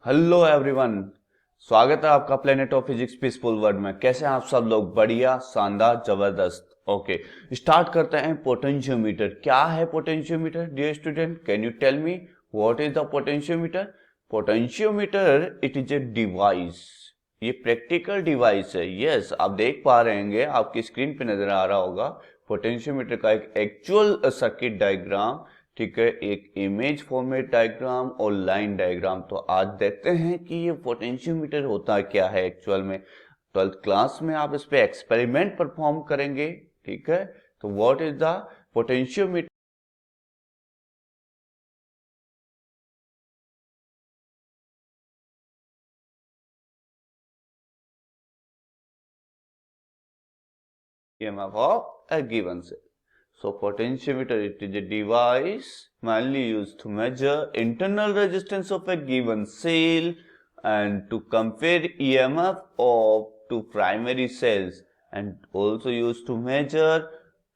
Hello everyone, स्वागत है आपका planet of physics peaceful world में। कैसे हैं आप सब लोग? बढ़िया, शानदार, जबरदस्त। ओके, स्टार्ट करते हैं। पोटेंशियोमीटर क्या है? Potentiometer dear student, can you tell me what is the potentiometer? Potentiometer it is a device. ये प्रैक्टिकल डिवाइस है। यस, आप देख पा रहे होंगे, आपकी स्क्रीन पे नजर आ रहा होगा पोटेंशियोमीटर का एक एक्चुअल सर्किट डायग्राम। ठीक है, एक इमेज फॉर्मेट डायग्राम और लाइन डायग्राम। तो आज देखते हैं कि ये पोटेंशियोमीटर होता क्या है एक्चुअल में। 12th क्लास में आप इस पे एक्सपेरिमेंट परफॉर्म करेंगे। ठीक है, तो what is the potentiometer? EMF of a given cell. So potentiometer, it is a device mainly used to measure internal resistance of a given cell and to compare EMF of two primary cells, and also used to measure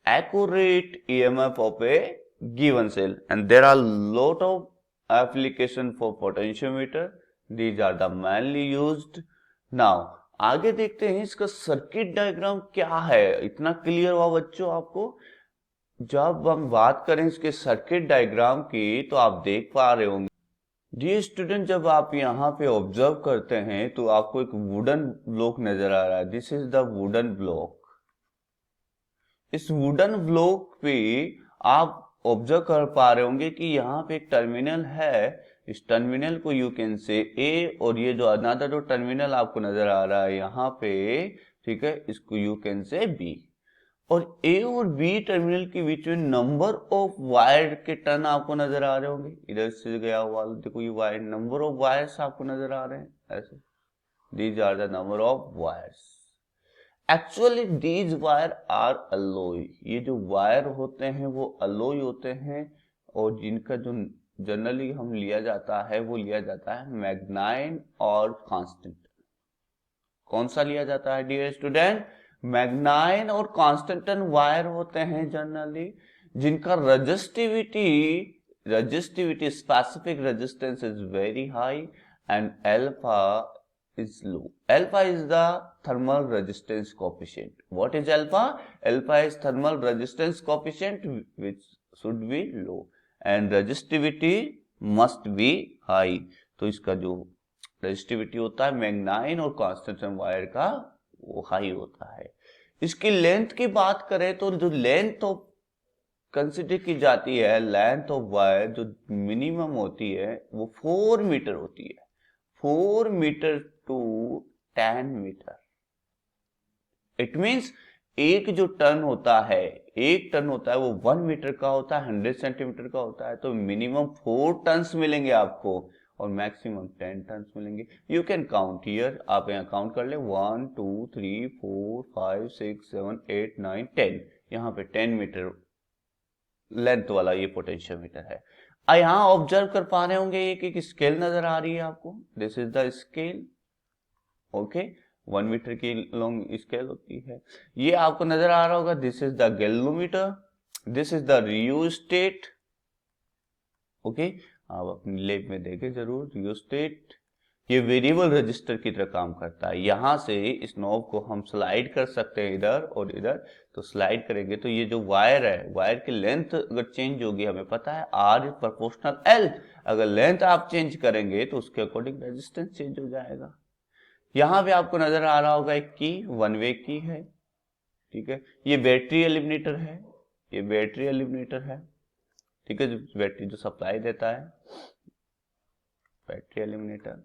accurate EMF of a given cell. And there are lot of application for potentiometer. These are the mainly used. Now आगे देखते हैं इसका circuit diagram क्या है। इतना clear हुआ बच्चों आपको? जब हम बात करें इसके सर्किट डायग्राम की तो आप देख पा रहे होंगे डियर स्टूडेंट, जब आप यहाँ पे ऑब्जर्व करते हैं तो आपको एक वुडन ब्लॉक नजर आ रहा है। This is the wooden block. इस वुडन ब्लॉक पे आप ऑब्जर्व कर पा रहे होंगे कि यहाँ पे एक टर्मिनल है। इस टर्मिनल को यू कैन से ए, और ये जो अनदर जो टर्मिनल आपको नजर आ रहा है यहाँ पे, ठीक है, इसको यू कैन से बी। और ए और बी टर्मिनल के बीच में नंबर ऑफ वायर के टर्न आपको नजर आ रहे होंगे। इधर से गया हुआ देखो, ये वायर, नंबर ऑफ वायर्स आपको नजर आ रहे हैं ऐसे। These are the number of wires. Actually these wire are alloy. ये जो वायर होते हैं वो अलोई होते हैं, और जिनका जो जनरली हम लिया जाता है वो लिया जाता है मैग्नाइन और कांस्टेंट। कौन सा लिया जाता है डियर स्टूडेंट? मैग्नाइन और कांस्टेंटन वायर होते हैं जनरली, जिनका resistivity specific resistance is very high and alpha is low. Alpha is the thermal resistance coefficient. What is alpha? Alpha is thermal resistance coefficient which should be low and resistivity must be high. तो इसका जो resistivity होता है मैग्नाइन और constantan wire का, वो high होता है। इसकी लेंथ की बात करें तो जो लेंथ ऑफ कंसिडर की जाती है, लेंथ ऑफ वायर जो मिनिमम होती है वो 4 मीटर होती है। 4 metre to 10 metre. It means एक जो टर्न होता है, एक टर्न होता है वो 1 मीटर का होता है, 100 सेंटीमीटर का होता है। तो मिनिमम 4 टर्न्स मिलेंगे आपको और मैक्सिमम 10 टर्न्स मिलेंगे। यू कैन काउंट हियर, आप यहाँ काउंट कर ले, 1 2 3 4 5 6 7 8 9 10। यहाँ पे 10 मीटर लेंथ वाला ये पोटेंशियोमीटर है। यहाँ ऑब्जर्व कर पा रहे होंगे एक स्केल नजर आ रही है आपको। This is the scale. Okay, 1 metre की लॉन्ग स्केल होती है। ये आपको नजर आ रहा होगा, this is the galvanometer, this is the rheostat. Okay, आप अपनी लैब में देखें जरूर रियोस्टेट। ये वेरिएबल रजिस्टर की तरह काम करता है। यहां से इस नॉब को हम स्लाइड कर सकते हैं इधर और इधर। तो स्लाइड करेंगे तो ये जो वायर है, वायर की लेंथ अगर चेंज होगी, हमें पता है R इज प्रोपोर्शनल L, अगर लेंथ आप चेंज करेंगे तो उसके अकॉर्डिंग रेजिस्टेंस चेंज हो जाएगा। यहां पे आपको नजर आ रहा होगा एक की, वन वे की है। ठीक है, ये बैटरी एलिमिनेटर है, ये बैटरी एलिमिनेटर है। ठीक है, जो बैटरी जो सप्लाई देता है, बैटरी एलिमिनेटर।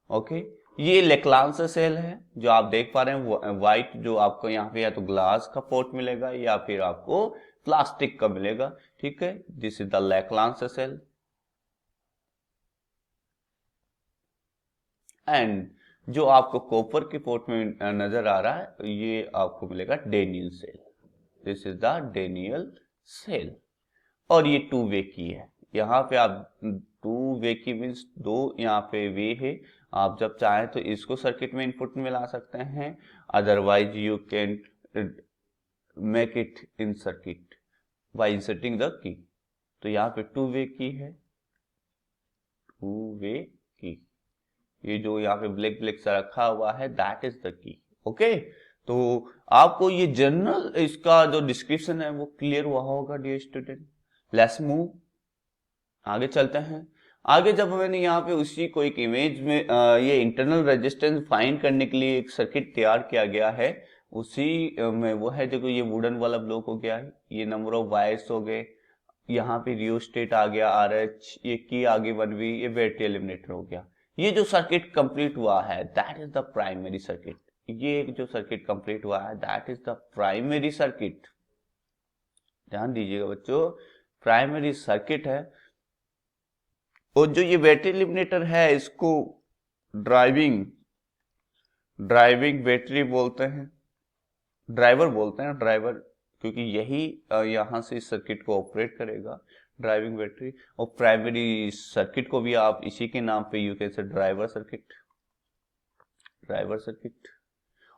ओके, ये लेक्लांस सेल है जो आप देख पा रहे हैं, व्हाइट, जो आपको यहाँ पे या तो ग्लास का पोर्ट मिलेगा या फिर आपको प्लास्टिक का मिलेगा। ठीक है, this is the leclanche cell. And जो आपको कॉपर के पोर्ट में नजर आ रहा है, ये आपको मिलेगा Daniell cell. This is the Daniell cell. और ये 2 वे की है। यहाँ पे आप 2 वे की मीन्स 2 यहाँ पे वे है। आप जब चाहें तो इसको सर्किट में इनपुट में ला सकते हैं, otherwise you can make it in circuit by inserting the key. तो यहाँ पे 2 वे की है, 2 वे की। ये जो यहाँ पे ब्लैक ब्लैक सा रखा हुआ है, that is the key. Okay, तो आपको ये जनरल इसका जो डिस्क्रिप्शन है वो क्लियर हुआ होगा डियर स्टूडेंट। लेट्स मूव, आगे चलते हैं। आगे जब मैंने यहाँ पे उसी को एक इमेज में ये इंटरनल रेजिस्टेंस फाइंड करने के लिए एक सर्किट तैयार किया गया है, उसी में वो है, देखो ये वुडन वाला ब्लॉक हो गया है, ये नंबर ऑफ वायर्स हो गए, यहाँ पे रियोस्टेट आ गया RH, ये की आगे 1V, ये बैटरी एलिमिनेटर हो गया। ये जो सर्किट कंप्लीट हुआ है that is the primary circuit. ये जो सर्किट कंप्लीट हुआ है that is the primary circuit. ध्यान दीजिएगा बच्चों, प्राइमरी सर्किट है। और जो ये बैटरी एलिमिनेटर है इसको ड्राइविंग बैटरी बोलते हैं, ड्राइवर बोलते हैं, ड्राइवर, क्योंकि यही यहां से इस सर्किट को ऑपरेट करेगा, ड्राइविंग बैटरी। और प्राइमरी सर्किट को भी आप इसी के नाम पे you can say driver circuit,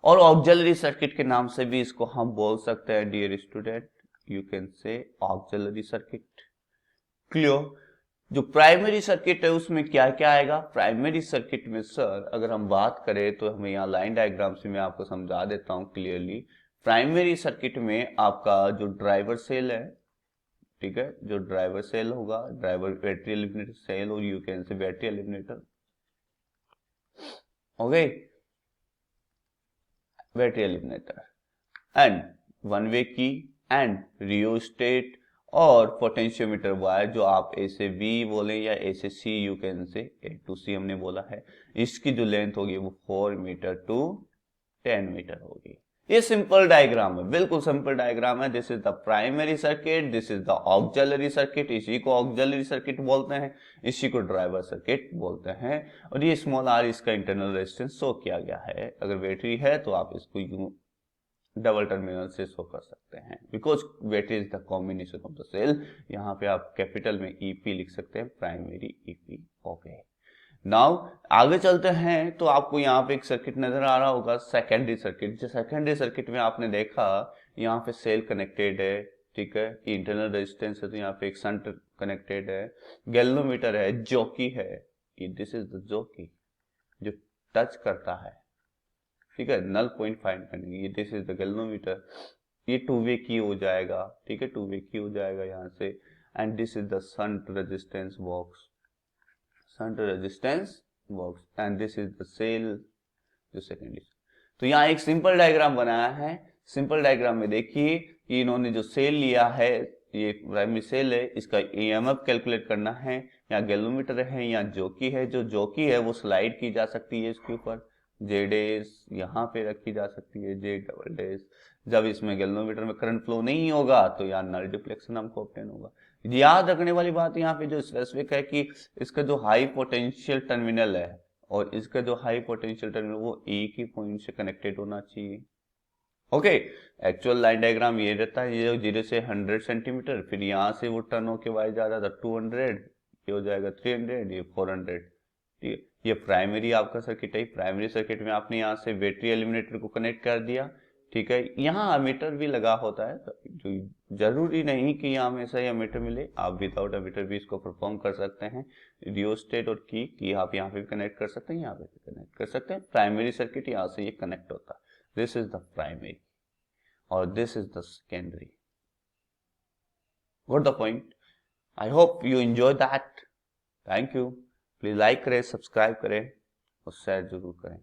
और ऑक्सिलरी सर्किट के नाम से भी इसको हम बोल सकते हैं dear student, you can say auxiliary circuit. Clear? जो प्राइमरी सर्किट है उसमें क्या क्या आएगा? प्राइमरी सर्किट में सर अगर हम बात करें तो हमें यहाँ लाइन डायग्राम से मैं आपको समझा देता हूँ क्लियरली। प्राइमरी सर्किट में आपका जो ड्राइवर सेल है, ठीक है, जो ड्राइवर सेल होगा, ड्राइवर बैटरी एलिमिनेटर सेल, और यू कैन से battery eliminator, okay, battery eliminator and one way की एंड रियोस्टेट और पोटेंशियोमीटर वायर, जो आप ए से बी बोले या ए से सी, यू कैन से ए टू सी हमने बोला है, इसकी जो लेंथ होगी वो 4 मीटर टू 10 मीटर होगी। ये सिंपल डायग्राम है, बिल्कुल सिंपल डायग्राम है। This is the primary circuit, this is the auxiliary circuit, इसी को ऑक्सिलरी सर्किट बोलते हैं, इसी को ड्राइवर सर्किट बोलते हैं। और ये स्मॉल r इसका इंटरनल रेजिस्टेंस शो किया गया है। अगर बैटरी है तो आप इसको यूं डबल टर्मिनल से शो कर सकते हैं, because battery is the combination of the cell. यहाँ पे आप कैपिटल में EP लिख सकते हैं, प्राइमरी EP। ओके, नाउ आगे चलते हैं तो आपको यहाँ पे एक सर्किट नजर आ रहा होगा, सेकेंडरी सर्किट। जो सेकेंडरी सर्किट में आपने देखा यहाँ पे सेल कनेक्टेड है, ठीक है, इंटरनल रेजिस्टेंस है, तो यहाँ पे एक शंट कनेक्टेड है, गैल्वेनोमीटर है, जॉकी है, दिस इज द जॉकी जो टच करता है, ठीक है, नल पॉइंट फाइंड करने की। दिस इज द गैल्वेनोमीटर, ये 2 वे की हो जाएगा, ठीक है, 2 वे की हो जाएगा यहाँ से। And this is the shunt resistance box, and this is the cell जो सेकेंडरी। तो यहाँ एक सिंपल डायग्राम बनाया है। सिंपल डायग्राम में देखिए कि इन्होंने जो सेल लिया है, ये प्राइमरी सेल है, इसका EMF कैलकुलेट करना है। यहाँ गैल्वेनोमीटर है, यहाँ जॉकी है, जो जॉकी है वो स्लाइड की जा सकती है इसके ऊपर, Z' यहाँ पे रखी जा सकती है, Z'। जब इसमें गैल्वेनोमीटर में करंट फ्लो नहीं होगा तो यहाँ नल डिफ्लेक्शन हमको ऑब्टेन होगा। याद रखने वाली बात यहाँ पे जो स्पेसिफिक है कि इसका जो हाई पोटेंशियल टर्मिनल है और इसका जो हाई पोटेंशियल टर्मिनल वो एक ही पॉइंट से कनेक्टेड होना चाहिए। ओके, एक्चुअल लाइन डायग्राम ये रहता है, ये 0 से 100 सेंटीमीटर, फिर यहाँ से वो टर्न होके वाइज जा रहा था 200, ये हो जाएगा 300, ये 400, ठीक है। ये प्राइमरी आपका सर्किट है। प्राइमरी सर्किट में आपने यहाँ से बैटरी एलिमिनेटर को कनेक्ट कर दिया, ठीक है। यहाँ अमीटर भी लगा होता है, जो जरूरी नहीं कि यहाँ हमेशा ही अमीटर मिले, आप विदाउट अमीटर भी इसको परफॉर्म कर सकते हैं। रियोस्टेट और की आप यहाँ पे भी कनेक्ट कर सकते हैं, यहाँ पे भी कनेक्ट कर सकते हैं। प्राइमरी सर्किट यहाँ से ये कनेक्ट होता है। दिस इज द प्राइमरी और this is the secondary. Got the point? I hope you enjoy that. Thank you. Please like करें, सब्सक्राइब करें और शेयर जरूर करें।